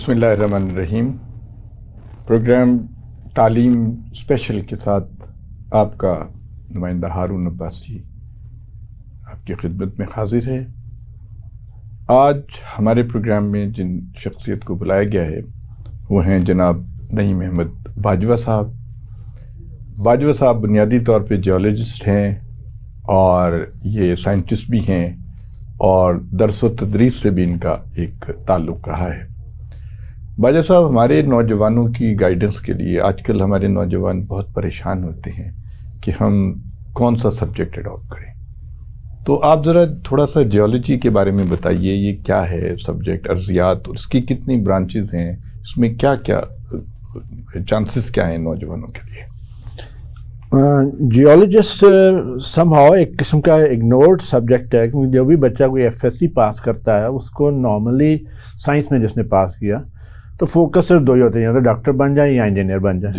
بسم اللہ الرحمن الرحیم. پروگرام تعلیم اسپیشل کے ساتھ آپ کا نمائندہ ہارون عباسی آپ کی خدمت میں حاضر ہے. آج ہمارے پروگرام میں جن شخصیت کو بلایا گیا ہے وہ ہیں جناب نعیم احمد باجوہ صاحب. باجوہ صاحب بنیادی طور پہ جیولوجسٹ ہیں اور یہ سائنٹسٹ بھی ہیں اور درس و تدریس سے بھی ان کا ایک تعلق رہا ہے. باجوہ صاحب ہمارے نوجوانوں کی گائیڈنس کے لیے آج کل ہمارے نوجوان بہت پریشان ہوتے ہیں کہ ہم کون سا سبجیکٹ اڈاپٹ کریں. تو آپ ذرا تھوڑا سا جیولوجی کے بارے میں بتائیے، یہ کیا ہے سبجیکٹ، ارضیات، اس کی کتنی برانچز ہیں، اس میں کیا کیا چانسز کیا ہیں نوجوانوں کے لیے؟ جیولوجسٹ سم ہاؤ ایک قسم کا اگنورڈ سبجیکٹ ہے، کیونکہ جو بھی بچہ کوئی ایف ایس سی پاس کرتا ہے اس کو نارملی سائنس میں جس نے پاس کیا تو فوکس صرف دو ہی ہوتے ہیں، یا تو ڈاکٹر بن جائیں یا انجینئر بن جائیں.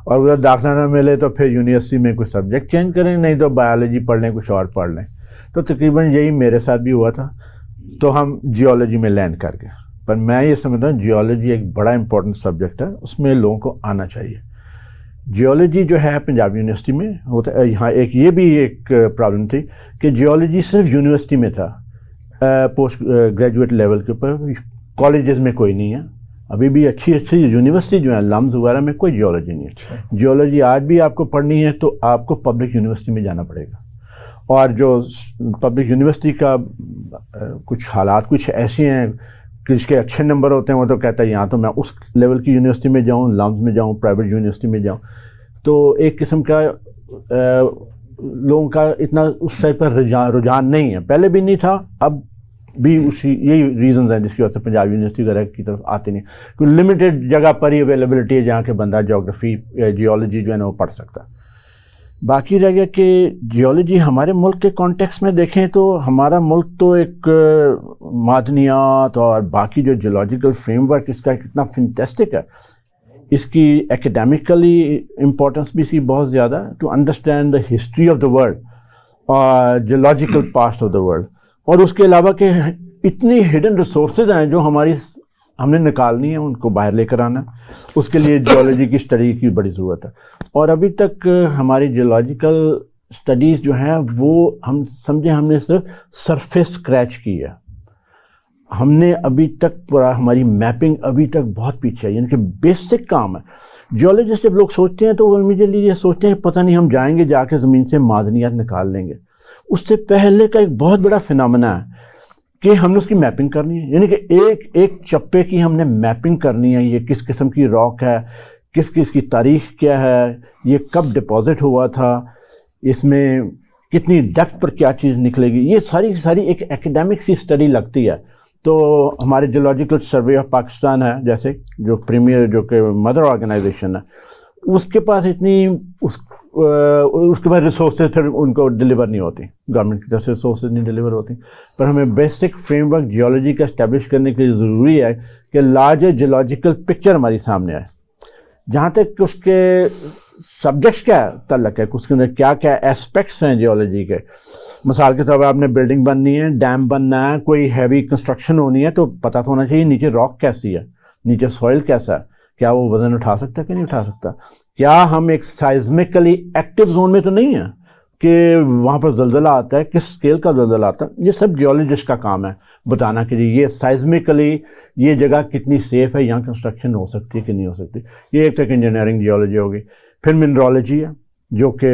اور اگر داخلہ نہ ملے تو پھر یونیورسٹی میں کوئی سبجیکٹ چینج کریں، نہیں تو بایولوجی پڑھ لیں، کچھ اور پڑھ لیں. تو تقریباً یہی میرے ساتھ بھی ہوا تھا، تو ہم جیولوجی میں لینڈ کر گئے. پر میں یہ سمجھتا ہوں جیولوجی ایک بڑا امپورٹنٹ سبجیکٹ ہے، اس میں لوگوں کو آنا چاہیے. جیولوجی جو ہے پنجاب یونیورسٹی میں ہوتا ہے. یہاں یہ بھی ایک پرابلم تھی کہ جیولوجی صرف یونیورسٹی میں تھا، پوسٹ گریجویٹ لیول کے اوپر، کالجز میں کوئی نہیں ہے. ابھی بھی اچھی یونیورسٹی جو ہیں لمز وغیرہ میں کوئی جیولوجی نہیں ہے. جیولوجی آج بھی آپ کو پڑھنی ہے تو آپ کو پبلک یونیورسٹی میں جانا پڑے گا. اور جو پبلک یونیورسٹی کا کچھ حالات کچھ ایسے ہیں کہ جس کے اچھے نمبر ہوتے ہیں وہ تو کہتا ہے یہاں تو میں اس لیول کی یونیورسٹی میں جاؤں، لمز میں جاؤں، پرائیویٹ یونیورسٹی میں جاؤں. تو ایک قسم کا لوگوں کا اتنا اس سائڈ پر رجحان نہیں ہے، پہلے بھی نہیں تھا، اب بھی یہی ریزنز ہیں جس کی وجہ سے پنجاب یونیورسٹی وغیرہ کی طرف آتے نہیں. کیونکہ لمیٹیڈ جگہ پر ہی اویلیبلٹی ہے جہاں کہ بندہ جیوگرافی جیولوجی جو ہے نا وہ پڑھ سکتا. باقی رہ گیا کہ جیولوجی ہمارے ملک کے کانٹیکس میں دیکھیں تو ہمارا ملک تو ایک معدنیات اور باقی جو جیولوجیکل فریم ورک اس کا کتنا فنٹیسٹک ہے. اس کی ایکیڈیمکلی امپورٹنس بھی اس کی بہت زیادہ ہے to understand the history of the world اور geological past of the world. اور اس کے علاوہ کہ اتنی ہڈن ریسورسز ہیں جو ہم نے نکالنی ہیں، ان کو باہر لے کر آنا، اس کے لیے جیولوجی کی اسٹڈی کی بڑی ضرورت ہے. اور ابھی تک ہماری جیولوجیکل اسٹڈیز جو ہیں وہ ہم سمجھیں ہم نے صرف سرفیس اسکریچ کی ہے. ہم نے ابھی تک ہماری میپنگ ابھی تک بہت پیچھے ہے، یعنی کہ بیسک کام ہے. جیولوجسٹ جب لوگ سوچتے ہیں تو وہ امیڈیٹلی یہ سوچتے ہیں پتہ نہیں ہم جائیں گے جا کے زمین سے معدنیات نکال لیں گے. اس سے پہلے کا ایک بہت بڑا فنامنا ہے کہ ہم نے اس کی میپنگ کرنی ہے، یعنی کہ ایک چپے کی ہم نے میپنگ کرنی ہے. یہ کس قسم کی راک ہے، کس کی تاریخ کیا ہے، یہ کب ڈپازٹ ہوا تھا، اس میں کتنی ڈیپتھ پر کیا چیز نکلے گی. یہ ساری ایک ایکیڈیمک سی اسٹڈی لگتی ہے. تو ہمارے جیولوجیکل سروے آف پاکستان ہے جیسے جو پریمیئر جو کہ مدر آرگنائزیشن ہے، اس کے پاس اتنی اس کے بعد ریسورسز پھر ان کو ڈلیور نہیں ہوتی، گورنمنٹ کی طرف سے ریسورسز نہیں ڈلیور ہوتی. پر ہمیں بیسک فریم ورک جیولوجی کا اسٹیبلش کرنے کے لیے ضروری ہے کہ لارجر جیولوجیکل پکچر ہماری سامنے آئے. جہاں تک اس کے سبجیکٹس کا تعلق ہے، اس کے اندر کیا کیا ایسپیکٹس ہیں جیولوجی کے. مثال کے طور پر آپ نے بلڈنگ بننی ہے، ڈیم بننا ہے، کوئی ہیوی کنسٹرکشن ہونی ہے تو پتہ تو ہونا چاہیے نیچے راک کیسی ہے، نیچے سوئل کیسا ہے، کیا وہ وزن اٹھا سکتا ہے کہ نہیں اٹھا سکتا. کیا ہم ایک سائزمکلی ایکٹیو زون میں تو نہیں ہیں کہ وہاں پر زلزلہ آتا ہے، کس اسکیل کا زلزلہ آتا ہے. یہ سب جیولوجسٹ کا کام ہے بتانا کہ یہ سائزمکلی یہ جگہ کتنی سیف ہے، یہاں کنسٹرکشن ہو سکتی ہے کہ نہیں ہو سکتی. یہ ایک تک انجینئرنگ جیولوجی ہوگی. پھر منرالوجی ہے جو کہ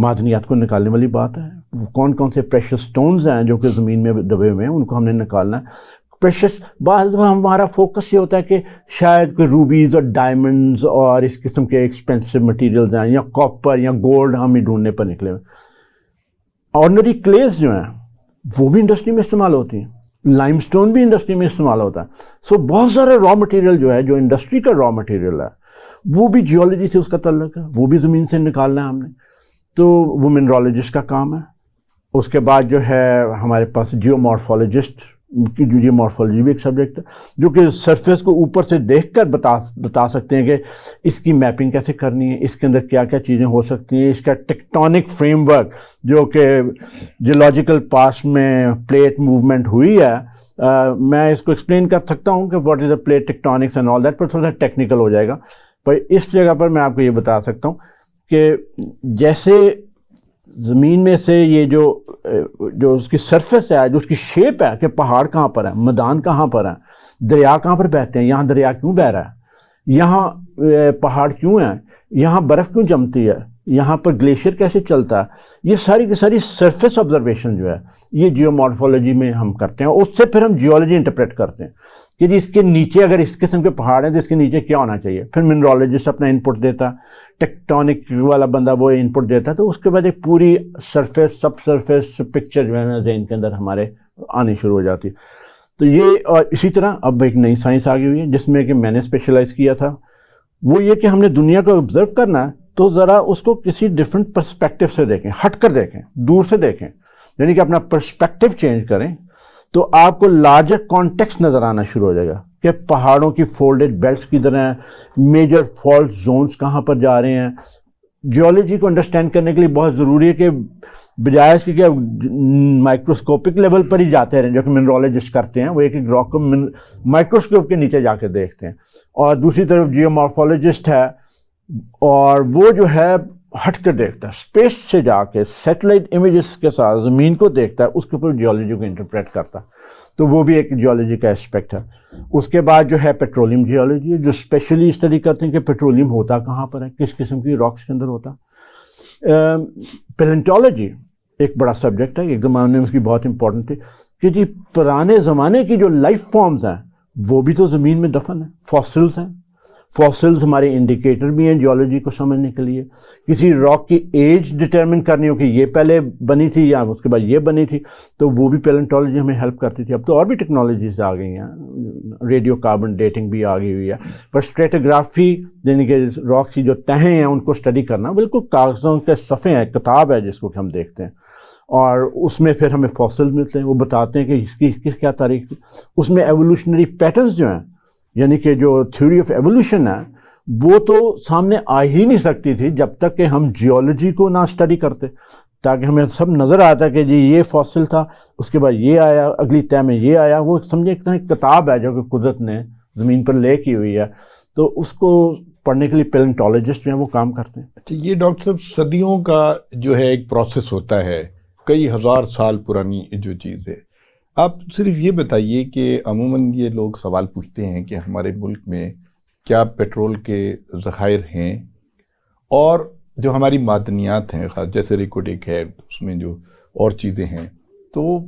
معدنیات کو نکالنے والی بات ہے. کون کون سے پریشس سٹونز ہیں جو کہ زمین میں دبے ہوئے ہیں، ان کو ہم نے نکالنا ہے. پریشس بعض ہمارا فوکس یہ ہوتا ہے کہ شاید کوئی روبیز اور ڈائمنڈز اور اس قسم کے ایکسپینسو مٹیریلز ہیں یا کاپر یا گولڈ ہم ہی ڈھونڈنے پر نکلے ہوئے. آرڈنری کلیز جو ہیں وہ بھی انڈسٹری میں استعمال ہوتی ہیں، لائم سٹون بھی انڈسٹری میں استعمال ہوتا ہے. سو بہت سارے را مٹیریل جو ہے جو انڈسٹری کا را مٹیریل ہے وہ بھی جیولوجی سے اس کا تعلق ہے، وہ بھی زمین سے نکالنا ہے ہم نے. تو وہ منرالوجسٹ کا کام ہے. اس کے بعد جو ہے ہمارے پاس جیو مارفولوجسٹ جیو مارفولوجی بھی ایک سبجیکٹ ہے جو کہ سرفیس کو اوپر سے دیکھ کر بتا سکتے ہیں کہ اس کی میپنگ کیسے کرنی ہے, اس کے اندر کیا کیا چیزیں ہو سکتی ہیں, اس کا ٹیکٹونک فریم ورک جو کہ جیولوجیکل پاسٹ میں پلیٹ موومنٹ ہوئی ہے, میں اس کو ایکسپلین کر سکتا ہوں کہ what is a plate tectonics and all that, پر تھوڑا ٹیکنیکل ہو جائے گا. پر اس جگہ پر میں آپ کو یہ بتا سکتا ہوں کہ جیسے زمین میں سے یہ جو اس کی سرفیس ہے, جو اس کی شیپ ہے کہ پہاڑ کہاں پر ہے, میدان کہاں پر ہے, دریا کہاں پر بہتے ہیں, یہاں دریا کیوں بہہ رہا ہے, یہاں پہاڑ کیوں ہیں, یہاں برف کیوں جمتی ہے, یہاں پر گلیشیئر کیسے چلتا ہے, یہ ساری کی ساری سرفیس آبزرویشن جو ہے یہ جیو مارفولوجی میں ہم کرتے ہیں. اس سے پھر ہم جیولوجی انٹرپریٹ کرتے ہیں کہ جی اس کے نیچے اگر اس قسم کے پہاڑ ہیں تو اس کے نیچے کیا ہونا چاہیے. پھر منرالوجسٹ اپنا انپٹ دیتا ہے, ٹیکٹونک والا بندہ وہ انپٹ دیتا ہے, تو اس کے بعد ایک پوری سرفیس سب سرفیس پکچر جو ہے نا ذہن کے اندر ہمارے آنی شروع ہو جاتی ہے. تو یہ اور اسی طرح اب ایک نئی سائنس آ گئی ہوئی ہے جس میں کہ میں نے اسپیشلائز کیا تھا, وہ یہ کہ ہم نے دنیا کو آبزرو کرنا ہے تو ذرا اس کو کسی ڈفرینٹ پرسپیکٹو سے دیکھیں, ہٹ کر دیکھیں, دور سے دیکھیں, یعنی کہ اپنا پرسپیکٹو چینج کریں تو آپ کو لارجر کانٹیکسٹ نظر آنا شروع ہو جائے گا کہ پہاڑوں کی فولڈڈ بیلٹس کی طرح میجر فالٹ زونز کہاں پر جا رہے ہیں. جیولوجی کو انڈرسٹینڈ کرنے کے لیے بہت ضروری ہے کہ بجائے اس کے مائکروسکوپک لیول پر ہی جاتے رہیں جو کہ منرالوجسٹ کرتے ہیں, وہ ایک راک کو مائکروسکوپ کے نیچے جا کے دیکھتے ہیں, اور دوسری طرف جیو مارفولوجسٹ ہے اور وہ جو ہے ہٹ کر دیکھتا ہے, اسپیس سے جا کے سیٹلائٹ امیجز کے ساتھ زمین کو دیکھتا ہے, اس کے اوپر جیولوجی کو انٹرپریٹ کرتا ہے. تو وہ بھی ایک جیولوجی کا اسپیکٹ ہے. اس کے بعد جو ہے پیٹرولیم جیولوجی جو اسپیشلی اسٹڈی کرتے ہیں کہ پیٹرولیم ہوتا کہاں پر ہے, کس قسم کی راکس کے اندر ہوتا. پیلنٹولوجی ایک بڑا سبجیکٹ ہے, ایک زمانے میں اس کی بہت امپورٹنٹ تھی کہ جی پرانے زمانے کی جو لائف فارمز ہیں وہ بھی تو زمین میں دفن ہیں, فاسلز ہیں. فاسلز ہمارے انڈیکیٹر بھی ہیں جیولوجی کو سمجھنے کے لیے. کسی راک کی ایج ڈٹرمن کرنی ہو کہ یہ پہلے بنی تھی یا اس کے بعد یہ بنی تھی, تو وہ بھی پیلنٹولوجی ہمیں ہیلپ کرتی تھی. اب تو اور بھی ٹیکنالوجیز آ گئی ہیں, ریڈیو کاربن ڈیٹنگ بھی آ گئی ہوئی ہے, پر اسٹریٹوگرافی یعنی کہ راک کی جو تہیں ہیں ان کو اسٹڈی کرنا بالکل کاغذوں کے صفحے ہیں, کتاب ہے جس کو کہ ہم دیکھتے ہیں, اور اس میں پھر ہمیں فاسل ملتے ہیں, وہ بتاتے ہیں کہ اس کی کیا تاریخ تھی. اس میں ایوولوشنری پیٹرنز جو ہیں یعنی کہ جو تھیوری آف ایوولوشن ہے وہ تو سامنے آ ہی نہیں سکتی تھی جب تک کہ ہم جیولوجی کو نہ اسٹڈی کرتے, تاکہ ہمیں سب نظر آتا کہ جی یہ فاسل تھا, اس کے بعد یہ آیا, اگلی طے میں یہ آیا. وہ سمجھے ایک طرح کتاب ہے جو کہ قدرت نے زمین پر لے کی ہوئی ہے, تو اس کو پڑھنے کے لیے پیلنٹولوجسٹ جو ہیں وہ کام کرتے ہیں. اچھا, یہ ڈاکٹر صاحب صدیوں کا جو ہے ایک پروسیس ہوتا ہے, کئی ہزار سال پرانی جو چیز ہے. آپ صرف یہ بتائیے کہ عموماً یہ لوگ سوال پوچھتے ہیں کہ ہمارے ملک میں کیا پیٹرول کے ذخائر ہیں, اور جو ہماری معدنیات ہیں خاص جیسے ریکوڈک ہے, اس میں جو اور چیزیں ہیں, تو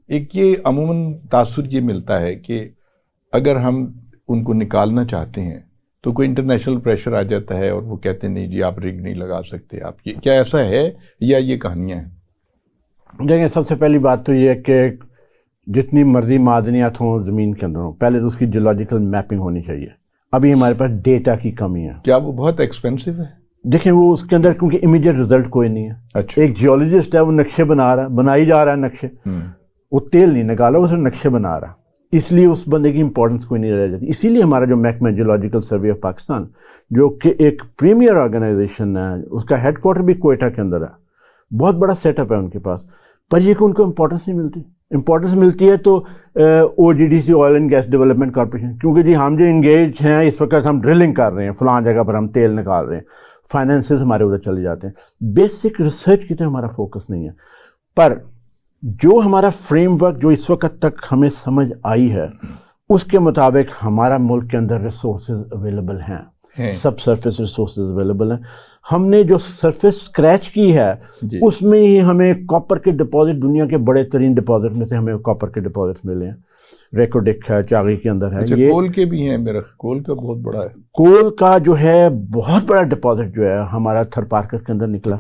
ایک یہ عموماً تاثر یہ ملتا ہے کہ اگر ہم ان کو نکالنا چاہتے ہیں تو کوئی انٹرنیشنل پریشر آ جاتا ہے اور وہ کہتے ہیں نہیں جی آپ رگ نہیں لگا سکتے آپ. یہ کیا ایسا ہے یا یہ کہانیاں ہیں؟ دیکھیں, سب سے پہلی بات تو یہ ہے کہ جتنی مرضی معدنیات ہوں زمین کے اندر ہوں, پہلے تو اس کی جیولوجیکل میپنگ ہونی چاہیے. ابھی ہمارے پاس ڈیٹا کی کمی ہے. کیا وہ بہت ایکسپینسو ہے؟ دیکھیں وہ اس کے اندر کیونکہ امیڈیٹ رزلٹ کوئی نہیں ہے. اچھا, ایک جیولوجسٹ ہے وہ نقشے بنا رہا ہے, بنائی جا رہا ہے نقشے, وہ تیل نہیں نکالا, وہ صرف نقشے بنا رہا ہے, اس لیے اس بندے کی امپورٹنس کوئی نہیں رہ جاتی. اسی لیے ہمارا جو محکمہ جیولوجیکل سروے آف پاکستان جو کہ ایک پریمیئر آرگنائزیشن ہے, اس کا ہیڈ کوارٹر بھی کوئٹہ کے اندر ہے, بہت بڑا سیٹ اپ ہے ان کے پاس, پر یہ کہ ان کو امپورٹنس نہیں ملتی. امپورٹنس ملتی ہے تو O G D C oil and gas development corporation, کیونکہ جی ہم جو انگیج ہیں اس وقت ہم ڈرلنگ کر رہے ہیں فلاں جگہ پر, ہم تیل نکال رہے ہیں, فائنینسز ہمارے ادھر چلے جاتے ہیں, بیسک ریسرچ کی طرف ہمارا فوکس نہیں ہے. پر جو ہمارا فریم ورک جو اس وقت تک ہمیں سمجھ آئی ہے اس کے مطابق ہمارا ملک کے اندر ریسورسز اویلیبل ہیں, سب سرفیس ریسورسز اویلیبل ہیں. ہم نے جو سرفیس اسکریچ کی ہے اس میں ہی ہمیں کاپر کے ڈپازٹ, دنیا کے بڑے ترین ڈپازٹ میں سے ہمیں کاپر کے ڈپازٹ ملے ہیں. ریکوڈک ہے, چاغی کے اندر ہے. اچھا, کول کے بھی ہیں میرا, کول کا بہت بڑا ہے. کول کا جو ہے بہت بڑا ڈپازٹ جو ہے ہمارا تھر پارکر کے اندر نکلا,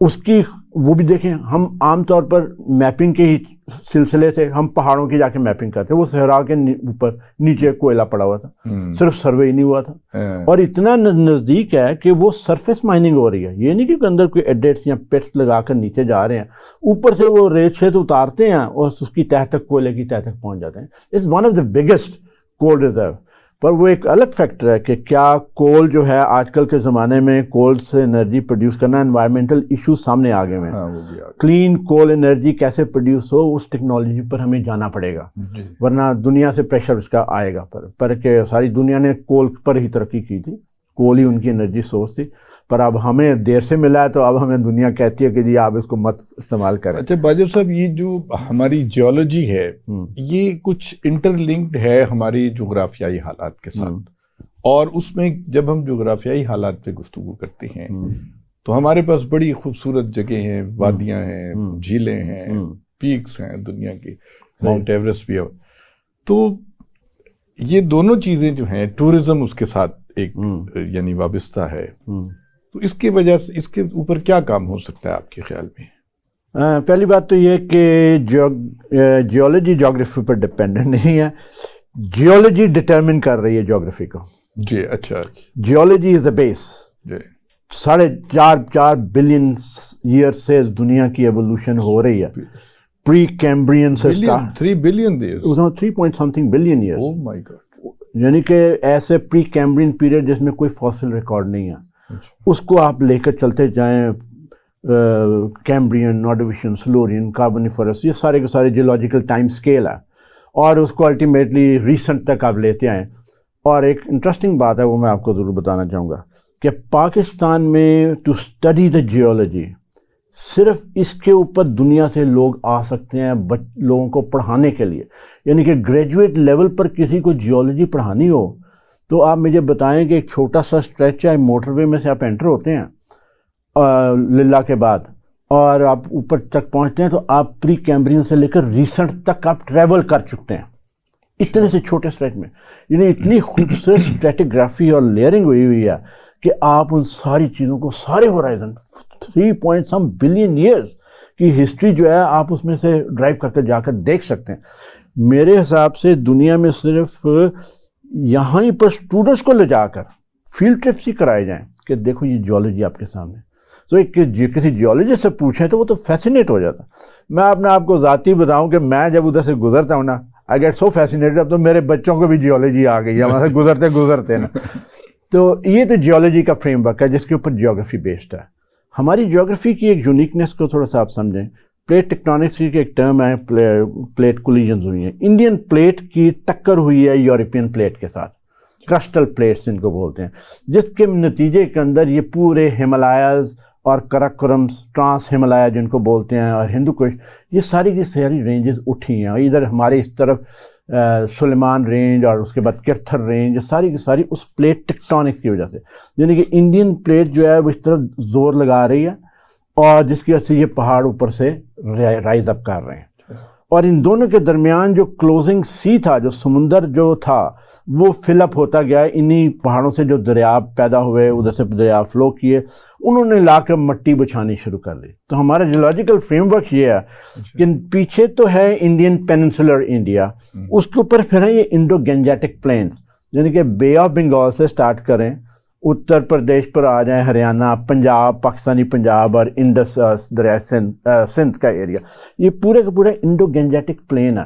اس کی وہ بھی دیکھیں. ہم عام طور پر میپنگ کے ہی سلسلے سے ہم پہاڑوں کی جا کے میپنگ کرتے ہیں. وہ صحرا کے اوپر نیچے کوئلہ پڑا ہوا تھا, صرف سروے ہی نہیں ہوا تھا, اور اتنا نزدیک ہے کہ وہ سرفیس مائننگ ہو رہی ہے. یہ نہیں کہ اندر کوئی ایڈیٹس یا پٹس لگا کر نیچے جا رہے ہیں, اوپر سے وہ ریت شیت اتارتے ہیں اور اس کی تہ تک, کوئلے کی تہ تک پہنچ جاتے ہیں. It's one of the biggest coal reserve. پر وہ ایک الگ فیکٹر ہے کہ کیا کول جو ہے آج کل کے زمانے میں کول سے انرجی پروڈیوس کرنا, انوائرمنٹل ایشوز سامنے آ گئے ہیں. کلین کول انرجی کیسے پروڈیوس ہو, اس ٹیکنالوجی پر ہمیں جانا پڑے گا, ورنہ دنیا سے پریشر اس کا آئے گا. پر کہ ساری دنیا نے کول پر ہی ترقی کی تھی, کول ہی ان کی انرجی سورس تھی, پر اب ہمیں دیر سے ملا ہے تو اب ہمیں دنیا کہتی ہے کہ جی آپ اس کو مت استعمال کریں. اچھا باجوہ صاحب, یہ جو ہماری جیولوجی ہے یہ کچھ انٹر لنکڈ ہے ہماری جغرافیائی حالات کے ساتھ, اور اس میں جب ہم جغرافیائی حالات پہ گفتگو کرتے ہیں تو ہمارے پاس بڑی خوبصورت جگہیں ہیں, وادیاں ہیں, جھیلیں ہیں, پیکس ہیں دنیا کی, ماؤنٹ ایوریسٹ بھی ہے. تو یہ دونوں چیزیں جو ہیں, ٹورزم اس کے ساتھ ایک یعنی وابستہ ہے, تو اس کی وجہ سے اس کے اوپر کیا کام ہو سکتا ہے آپ کے خیال میں؟ پہلی بات تو یہ کہ جیولوجی جغرافی پر ڈپینڈنٹ نہیں ہے, جیولوجی ڈٹرمن کر رہی ہے جغرافی کو. جی اچھا, جیولوجی از اے بیس. جی 4.5 بلین ایئر سے دنیا کی ایوولوشن ہو رہی ہے. پری کیمبرین سے 3 billion 3 point something billion years. Oh my God. یعنی کہ ایسے پری کیمبرین پیریڈ جس میں کوئی فاسل ریکارڈ نہیں ہے, اس کو آپ لے کر چلتے جائیں, کیمبرین, نارڈویشین, سلورین, کاربونیفرس, یہ سارے کے سارے جیولوجیکل ٹائم سکیل ہے, اور اس کو الٹیمیٹلی ریسنٹ تک آپ لیتے آئیں. اور ایک انٹرسٹنگ بات ہے, وہ میں آپ کو ضرور بتانا چاہوں گا کہ پاکستان میں ٹو اسٹڈی دا جیولوجی, صرف اس کے اوپر دنیا سے لوگ آ سکتے ہیں لوگوں کو پڑھانے کے لیے. یعنی کہ گریجویٹ لیول پر کسی کو جیولوجی پڑھانی ہو تو آپ مجھے بتائیں کہ ایک چھوٹا سا اسٹریچ ہے, موٹر وے میں سے آپ انٹر ہوتے ہیں للہ کے بعد, اور آپ اوپر تک پہنچتے ہیں تو آپ پری کیمبرین سے لے کر ریسنٹ تک آپ ٹریول کر چکتے ہیں اتنے سے چھوٹے اسٹریچ میں. یعنی اتنی خوبصورت اسٹریٹیگرافی اور لیئرنگ ہوئی ہے کہ آپ ان ساری چیزوں کو, سارے horizon 3 point some billion years کی ہسٹری جو ہے آپ اس میں سے ڈرائیو کر کے جا کر دیکھ سکتے ہیں. میرے حساب سے دنیا میں صرف یہاں ہی پر اسٹوڈنٹس کو لے جا کر فیلڈ ٹرپس ہی کرائے جائیں کہ دیکھو یہ جیولوجی آپ کے سامنے. سو کسی جیولوجسٹ سے پوچھیں تو وہ تو فیسینیٹ ہو جاتا. میں اپنے آپ کو ذاتی بتاؤں کہ میں جب ادھر سے گزرتا ہوں نا, آئی گیٹ سو فیسینیٹڈ. اب تو میرے بچوں کو بھی جیولوجی آ گئی ہے وہاں سے گزرتے نا. تو یہ تو جیولوجی کا فریم ورک ہے جس کے اوپر جیوگرافی بیسڈ ہے. ہماری جیوگرافی کی ایک یونیکنیس کو تھوڑا سا آپ سمجھیں. پلیٹ ٹیکٹونکس کی ایک ٹرم ہے, پلیٹ کولیجنز ہوئی ہیں. انڈین پلیٹ کی ٹکر ہوئی ہے یورپین پلیٹ کے ساتھ, کرسٹل پلیٹس جن کو بولتے ہیں, جس کے نتیجے کے اندر یہ پورے ہمالایاز اور کراکورمس, ٹرانس ہمالیہ جن کو بولتے ہیں, اور ہندو کش, یہ ساری کی ساری رینجز اٹھی ہیں. ادھر ہمارے اس طرف سلیمان رینج اور اس کے بعد کرتھر رینج, ساری کی ساری اس پلیٹ ٹیکٹونکس کی وجہ سے. یعنی کہ انڈین پلیٹ جو ہے وہ اس طرف زور لگا رہی ہے, اور جس کی وجہ سے یہ پہاڑ اوپر سے رائز اپ کر رہے ہیں. اور ان دونوں کے درمیان جو کلوزنگ سی تھا, جو سمندر جو تھا, وہ فل اپ ہوتا گیا. انہی پہاڑوں سے جو دریا پیدا ہوئے, ادھر سے دریا فلو کیے, انہوں نے لا کر مٹی بچھانی شروع کر دی. تو ہمارا جیولوجیکل فریم ورک یہ ہے کہ پیچھے تو ہے انڈین پیننسولر انڈیا, اس کے اوپر پھر ہیں یہ انڈو گینجیٹک پلینس, یعنی کہ بے آف بنگال سے سٹارٹ کریں, اتر پردیش پر آ جائیں, ہریانہ, پنجاب, پاکستانی پنجاب اور انڈس دریا سندھ کا ایریا, یہ پورے کا پورا انڈو گینجیٹک پلین ہے.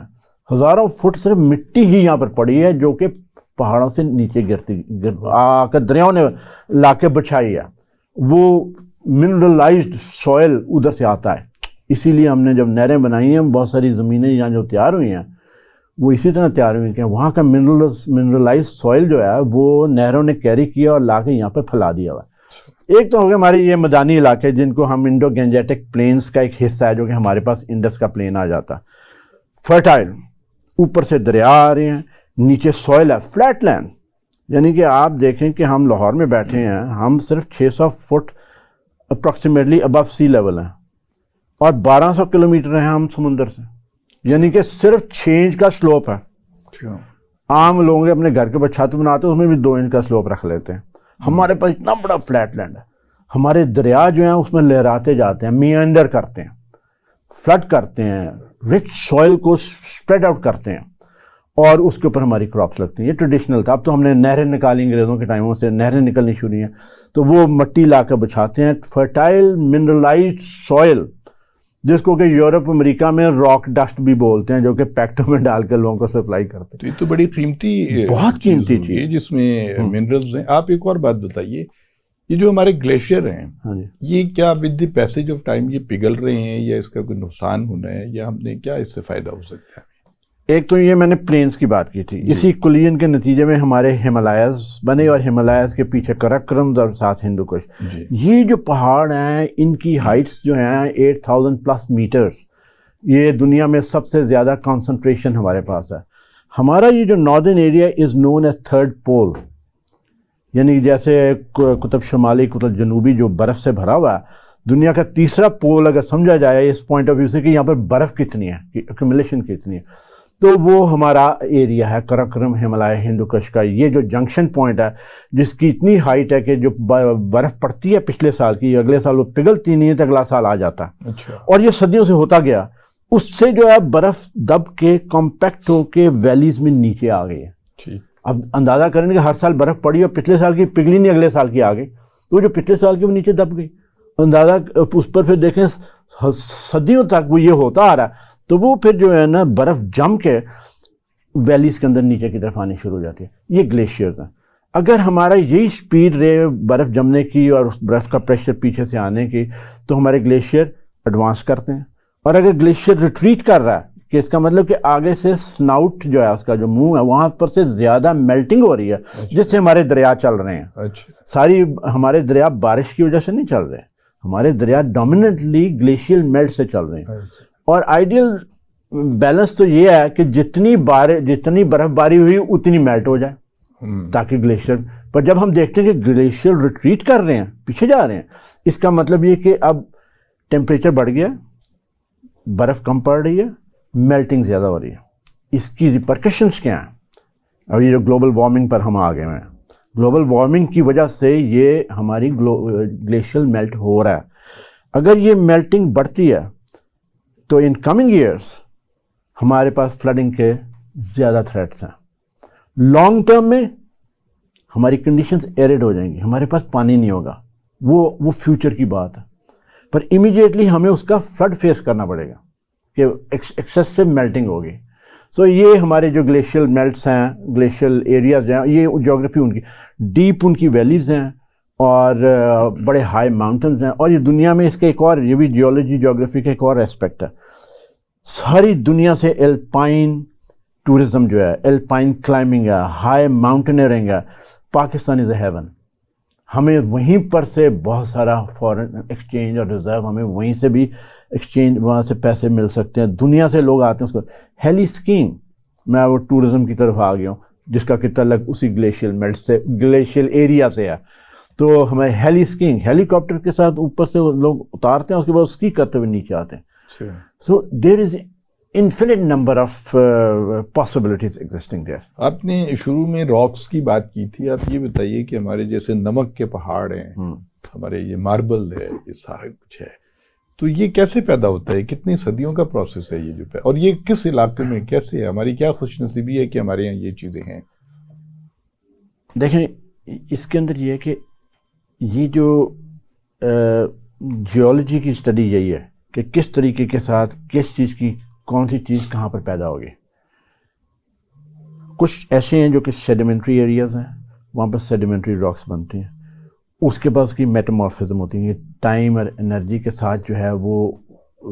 ہزاروں فٹ صرف مٹی ہی یہاں پر پڑی ہے جو کہ پہاڑوں سے نیچے گرتی آ کر دریاؤں نے لا کے بچھائی ہے. وہ منرلائزڈ سوئل ادھر سے آتا ہے. اسی لیے ہم نے جب نہریں بنائی ہیں, بہت ساری زمینیں یہاں جو تیار ہوئی ہیں وہ اسی طرح تیار ہوئی کہ وہاں کا منرلائز سوئل جو ہے وہ نہروں نے کیری کیا اور لا کے یہاں پر پھیلا دیا ہوا ہے. ایک تو ہو گیا ہمارے یہ میدانی علاقے جن کو ہم انڈو گینجیٹک پلینس کا ایک حصہ ہے, جو کہ ہمارے پاس انڈس کا پلین آ جاتا. فرٹائل, اوپر سے دریا آ رہے ہیں, نیچے سوئل ہے, فلیٹ لینڈ. یعنی کہ آپ دیکھیں کہ ہم لاہور میں بیٹھے ہیں, ہم صرف 600 فٹ اپروکسیمیٹلی ابو سی لیول ہیں, اور 1200 کلومیٹر ہیں ہم سمندر سے. یعنی کہ صرف 6 انچ کا سلوپ ہے. عام لوگوں کے اپنے گھر کے اوپر چھت بناتے ہیں, اس میں بھی 2 انچ کا سلوپ رکھ لیتے ہیں. ہمارے پاس اتنا بڑا فلیٹ لینڈ ہے. ہمارے دریا جو ہیں اس میں لہراتے جاتے ہیں, میانڈر کرتے ہیں, فلڈ کرتے ہیں, رچ سوئل کو اسپریڈ آؤٹ کرتے ہیں, اور اس کے اوپر ہماری کراپس لگتی ہیں. یہ ٹریڈیشنل تھا. اب تو ہم نے نہریں نکالی, انگریزوں کے ٹائموں سے نہریں نکلنی شروع ہیں, تو وہ مٹی لا کر بچھاتے ہیں, فرٹائل منرلائزڈ سوئل, جس کو کہ یورپ امریکہ میں راک ڈسٹ بھی بولتے ہیں, جو کہ پیکٹوں میں ڈال کر لوگوں کو سپلائی کرتے ہیں. تو یہ تو بڑی قیمتی, بہت قیمتی چیز جس میں منرلز ہیں. آپ ایک اور بات بتائیے, یہ جو ہمارے گلیشیئر ہیں, یہ کیا with the passage of time یہ پگھل رہے ہیں, یا اس کا کوئی نقصان ہونا ہے, یا ہم نے کیا اس سے فائدہ ہو سکتا ہے؟ ایک تو یہ میں نے پلینز کی بات کی تھی, اسی کولیجن کے نتیجے میں ہمارے ہمالیاز بنے, اور ہمالیاز کے پیچھے کراکرمز اور ساتھ ہندو کش. یہ جو پہاڑ ہیں ان کی ہائٹس جو ہیں 8000+ میٹرز, یہ دنیا میں سب سے زیادہ کانسنٹریشن ہمارے پاس ہے. ہمارا یہ جو northern area is known as third pole, یعنی جیسے قطب شمالی قطب جنوبی جو برف سے بھرا ہوا ہے, دنیا کا تیسرا پول اگر سمجھا جائے اس پوائنٹ آف ویو سے کہ یہاں پر برف کتنی ہے, ایکومولیشن کتنی ہے, تو وہ ہمارا ایریا ہے کراکرم ہمالیہ ہندو کش کا. یہ جو جنکشن پوائنٹ ہے جس کی اتنی ہائٹ ہے کہ جو برف پڑتی ہے پچھلے سال کی, اگلے سال وہ پگھلتی نہیں ہے تو اگلا سال آ جاتا ہے. اور یہ صدیوں سے ہوتا گیا, اس سے جو ہے برف دب کے کمپیکٹ ہو کے ویلیز میں نیچے آ گئی ہے. اب اندازہ کریں کہ ہر سال برف پڑی اور پچھلے سال کی پگھلی نہیں, اگلے سال کی آ گئی, تو جو پچھلے سال کی وہ نیچے دب گئی. اندازہ اس پر پھر دیکھیں صدیوں تک وہ یہ ہوتا آ رہا ہے, تو وہ پھر جو ہے نا برف جم کے ویلیز کے اندر نیچے کی طرف آنی شروع ہو جاتی ہے. یہ گلیشیئر ہے. اگر ہمارا یہی سپیڈ رہے برف جمنے کی اور اس برف کا پریشر پیچھے سے آنے کی, تو ہمارے گلیشیئر ایڈوانس کرتے ہیں. اور اگر گلیشیئر ریٹریٹ کر رہا ہے, کہ اس کا مطلب کہ آگے سے سناؤٹ جو ہے اس کا جو منہ ہے وہاں پر سے زیادہ میلٹنگ ہو رہی ہے, جس سے ہمارے دریا چل رہے ہیں. ساری ہمارے دریا بارش کی وجہ سے نہیں چل رہے, ہمارے دریا ڈومیننٹلی گلیشیل میلٹ سے چل رہے ہیں. اور آئیڈیل بیلنس تو یہ ہے کہ جتنی برف باری ہوئی اتنی میلٹ ہو جائے, تاکہ گلیشیئر. پر جب ہم دیکھتے ہیں کہ گلیشیئر ریٹریٹ کر رہے ہیں, پیچھے جا رہے ہیں, اس کا مطلب یہ کہ اب ٹیمپریچر بڑھ گیا, برف کم پڑ رہی ہے, میلٹنگ زیادہ ہو رہی ہے. اس کی ریپرکشنس کیا ہیں؟ اور یہ جو گلوبل وارمنگ پر ہم آ گئے ہیں, گلوبل وارمنگ کی وجہ سے یہ ہماری گلیشیل میلٹ ہو رہا ہے. اگر یہ میلٹنگ بڑھتی ہے تو ان کمنگ ایئرس ہمارے پاس فلڈنگ کے زیادہ تھریٹس ہیں. لانگ ٹرم میں ہماری کنڈیشنز ایریڈ ہو جائیں گی, ہمارے پاس پانی نہیں ہوگا, وہ فیوچر کی بات ہے. پر امیڈیٹلی ہمیں اس کا فلڈ فیس کرنا پڑے گا کہ ایکسیسو میلٹنگ ہوگی. سو یہ ہمارے جو گلیشیل میلٹس ہیں, گلیشیل ایریاز ہیں, یہ جیوگرافی ان کی ڈیپ, ان کی ویلیز ہیں اور بڑے ہائی ماؤنٹنز ہیں. اور یہ دنیا میں اس کا ایک اور, یہ بھی جیولوجی جیوگرافی کا ایک اور اسپیکٹ ہے. ساری دنیا سے ایلپائن ٹورزم جو ہے, ایلپائن کلائمبنگ ہے, ہائی ماؤنٹینئرنگ ہے, پاکستان از اے ہیون. ہمیں وہیں پر سے بہت سارا فارن ایکسچینج اور ریزرو, ہمیں وہیں سے بھی ایکسچینج, وہاں سے پیسے مل سکتے ہیں. دنیا سے لوگ آتے ہیں اس کو. ہیلی اسکینگ, میں وہ ٹورزم کی طرف آ گیا ہوں, جس کا کہ تعلق اسی گلیشیل میلٹ سے, گلیشیل ایریا سے ہے. تو ہمیں ہیلی اسکینگ, ہیلی کاپٹر کے ساتھ اوپر سے لوگ اتارتے ہیں, اس کے بعد اسکی کرتے ہوئے نیچے آتے ہیں. سو دیر از infinite number of possibilities existing there. آپ نے شروع میں راکس کی بات کی تھی, آپ یہ بتائیے کہ ہمارے جیسے نمک کے پہاڑ ہیں, ہمارے یہ ماربل ہے, یہ سارا کچھ ہے, تو یہ کیسے پیدا ہوتا ہے, کتنی صدیوں کا پروسیس ہے یہ جو اور یہ کس علاقے میں کیسے ہے, ہماری کیا خوش نصیبی ہے کہ ہمارے یہاں یہ چیزیں ہیں؟ دیکھیں اس کے اندر یہ ہے کہ یہ جو جیولوجی کی اسٹڈی یہی ہے کہ کس طریقے کے ساتھ کس چیز کی کون سی چیز کہاں پر پیدا ہوگی. کچھ ایسے ہیں جو کہ سیڈیمنٹری ایریاز ہیں, وہاں پر سیڈیمنٹری راکس بنتی ہیں, اس کے بعد اس کی میٹامورفزم ہوتی ہے, ٹائم اور انرجی کے ساتھ جو ہے وہ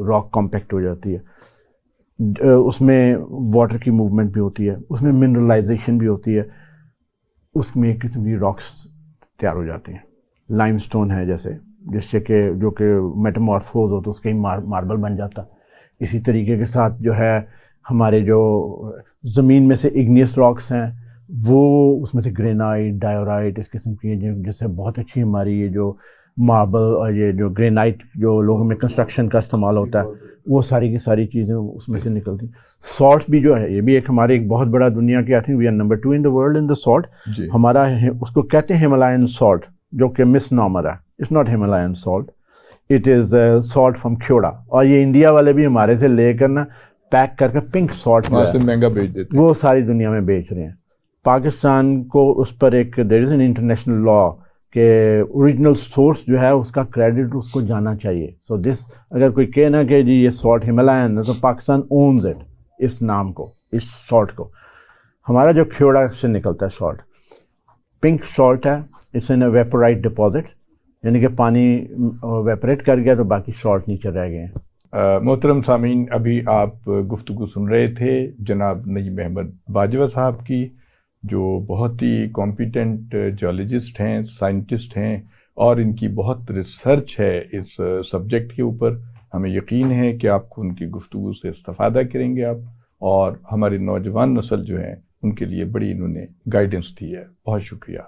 راک کمپیکٹ ہو جاتی ہے, اس میں واٹر کی موومنٹ بھی ہوتی ہے, اس میں منرلائزیشن بھی ہوتی ہے, اس میں ایک قسم کی راکس تیار ہو جاتی ہیں. لائم سٹون ہے جیسے, جس سے کہ جو کہ میٹامورفوز ہو تو اس کے ہی ماربل بن جاتا. اسی طریقے کے ساتھ جو ہے ہمارے جو زمین میں سے اگنیس راکس ہیں, وہ اس میں سے گرینائٹ, ڈائیورائٹ, اس قسم کی جس سے بہت اچھی ہماری یہ جو ماربل اور یہ جو گرینائٹ جو لوگوں میں کنسٹرکشن کا استعمال ہوتا ہے, وہ ساری کی ساری چیزیں اس میں سے نکلتی ہیں. سالٹ بھی جو ہے, یہ بھی ایک ہمارے ایک بہت بڑا دنیا کی, I think we are number 2 in the world in the salt. ہمارا اس کو کہتے ہیں ہمالین سالٹ, جو کہ مس نامر ہے, it's not Himalayan salt, it is salt from Khewra. اور یہ انڈیا والے بھی ہمارے سے لے کر نا پیک کر کے پنک سالٹ وہاں سے مہنگا بیچ دیتے ہیں، وہ ساری دنیا میں بیچ رہے ہیں. پاکستان کو اس پر ایک دیر از این انٹرنیشنل لا کہ اوریجنل سورس جو ہے اس کا کریڈٹ اس کو جانا چاہیے. سو دس اگر کوئی کہنا کہ جی یہ سالٹ ہمالین ہے تو پاکستان اونز اٹ، اس نام کو، اس سالٹ کو. ہمارا جو کھیوڑا سے نکلتا ہے سالٹ پنک سالٹ ہے، اٹس این ویپورائٹ ڈپازٹ، یعنی کہ پانی ویپوریٹ کر گیا تو باقی سالٹ نیچے رہ گئے ہیں. محترم سامعین، ابھی آپ گفتگو سن رہے تھے جناب نجیب احمد باجوہ صاحب کی، جو بہت ہی کمپیٹنٹ جیولوجسٹ ہیں، سائنٹسٹ ہیں، اور ان کی بہت ریسرچ ہے اس سبجیکٹ کے اوپر. ہمیں یقین ہے کہ آپ کو ان کی گفتگو سے استفادہ کریں گے آپ، اور ہماری نوجوان نسل جو ہے ان کے لیے بڑی انہوں نے گائیڈنس دی ہے. بہت شکریہ.